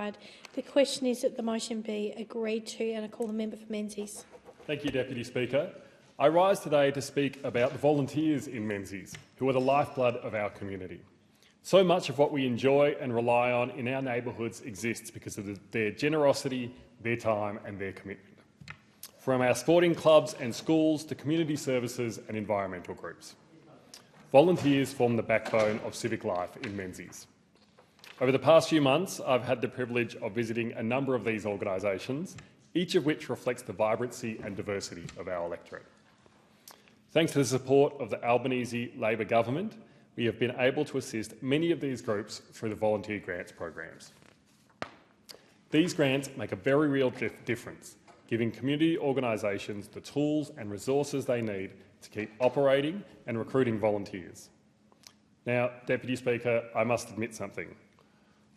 required. The question is that the motion be agreed to, and I call the member for Menzies. Thank you, Deputy Speaker. I rise today to speak about the volunteers in Menzies, who are the lifeblood of our community. So much of what we enjoy and rely on in our neighbourhoods exists because of their generosity, their time and their commitment. From our sporting clubs and schools to community services and environmental groups. Volunteers form the backbone of civic life in Menzies. Over the past few months, I've had the privilege of visiting a number of these organisations, each of which reflects the vibrancy and diversity of our electorate. Thanks to the support of the Albanese Labor government, we have been able to assist many of these groups through the volunteer grants programs. These grants make a very real difference, giving community organisations the tools and resources they need to keep operating and recruiting volunteers. Now, Deputy Speaker, I must admit something.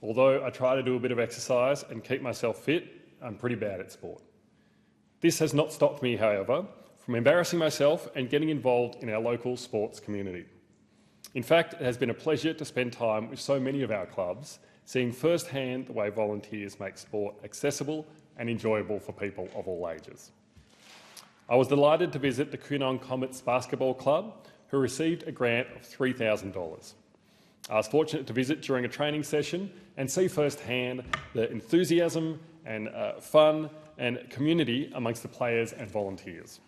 Although I try to do a bit of exercise and keep myself fit, I'm pretty bad at sport. This has not stopped me, however, from embarrassing myself and getting involved in our local sports community. In fact, it has been a pleasure to spend time with so many of our clubs, seeing firsthand the way volunteers make sport accessible and enjoyable for people of all ages. I was delighted to visit the Kunong Comets Basketball Club, who received a grant of $3,000. I was fortunate to visit during a training session and see firsthand the enthusiasm and fun and community amongst the players and volunteers.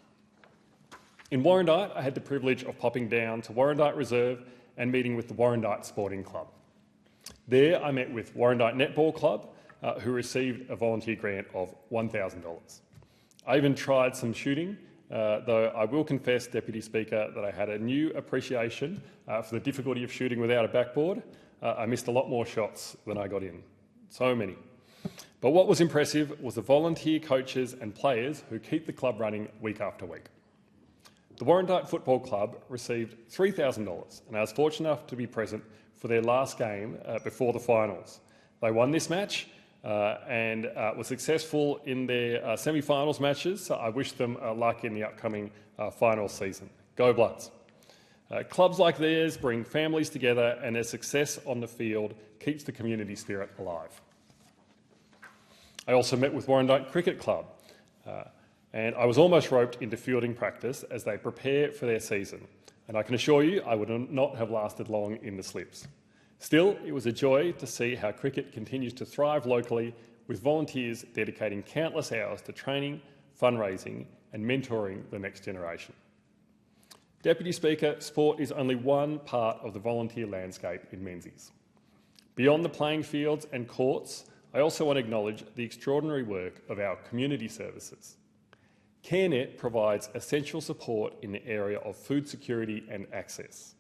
In Warrandyte, I had the privilege of popping down to Warrandyte Reserve and meeting with the Warrandyte Sporting Club. There I met with Warrandyte Netball Club, who received a volunteer grant of $1,000. I even tried some shooting, though I will confess, Deputy Speaker, that I had a new appreciation for the difficulty of shooting without a backboard. I missed a lot more shots than I got in. So many. But what was impressive was the volunteer coaches and players who keep the club running week after week. The Warrandyte Football Club received $3,000 and I was fortunate enough to be present for their last game before the finals. They won this match and were successful in their semi-finals matches, so I wish them luck in the upcoming final season. Go Bloods! Clubs like theirs bring families together and their success on the field keeps the community spirit alive. I also met with Warrandyte Cricket Club and I was almost roped into fielding practice as they prepare for their season. And I can assure you I would not have lasted long in the slips. Still, it was a joy to see how cricket continues to thrive locally, with volunteers dedicating countless hours to training, fundraising and mentoring the next generation. Deputy Speaker, sport is only one part of the volunteer landscape in Menzies. Beyond the playing fields and courts, I also want to acknowledge the extraordinary work of our community services. CareNet provides essential support in the area of food security and access.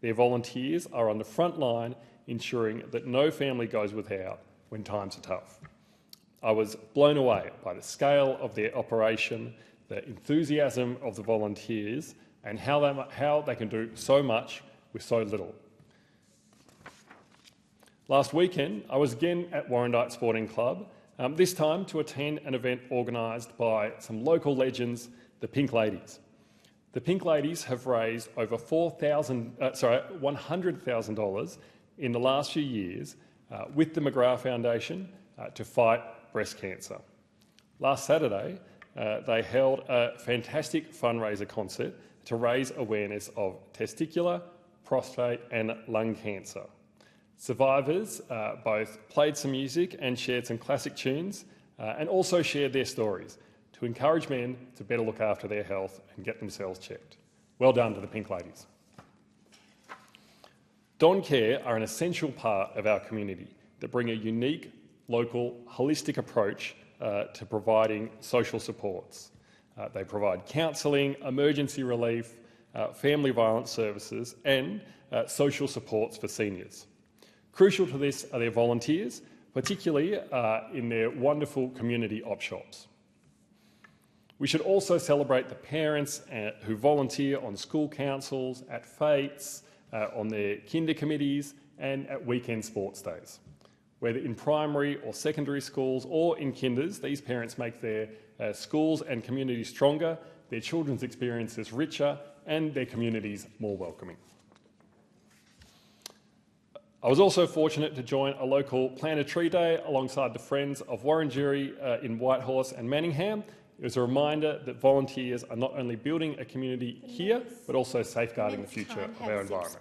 Their volunteers are on the front line ensuring that no family goes without when times are tough. I was blown away by the scale of their operation, the enthusiasm of the volunteers and how they can do so much with so little. Last weekend, I was again at Warrandyte Sporting Club, this time to attend an event organised by some local legends, the Pink Ladies. The Pink Ladies have raised over $100,000 in the last few years with the McGrath Foundation to fight breast cancer. Last Saturday, they held a fantastic fundraiser concert to raise awareness of testicular, prostate and lung cancer. Survivors both played some music and shared some classic tunes and also shared their stories to encourage men to better look after their health and get themselves checked. Well done to the Pink Ladies. Don Care are an essential part of our community that bring a unique, local, holistic approach to providing social supports. They provide counselling, emergency relief, family violence services and social supports for seniors. Crucial to this are their volunteers, particularly in their wonderful community op shops. We should also celebrate the parents who volunteer on school councils, at fetes, on their kinder committees and at weekend sports days. Whether in primary or secondary schools or in kinders, these parents make their schools and communities stronger, their children's experiences richer and their communities more welcoming. I was also fortunate to join a local Plant a Tree Day alongside the Friends of Wurundjeri in Whitehorse and Manningham. It was a reminder that volunteers are not only building a community here, but also safeguarding the future of our environment.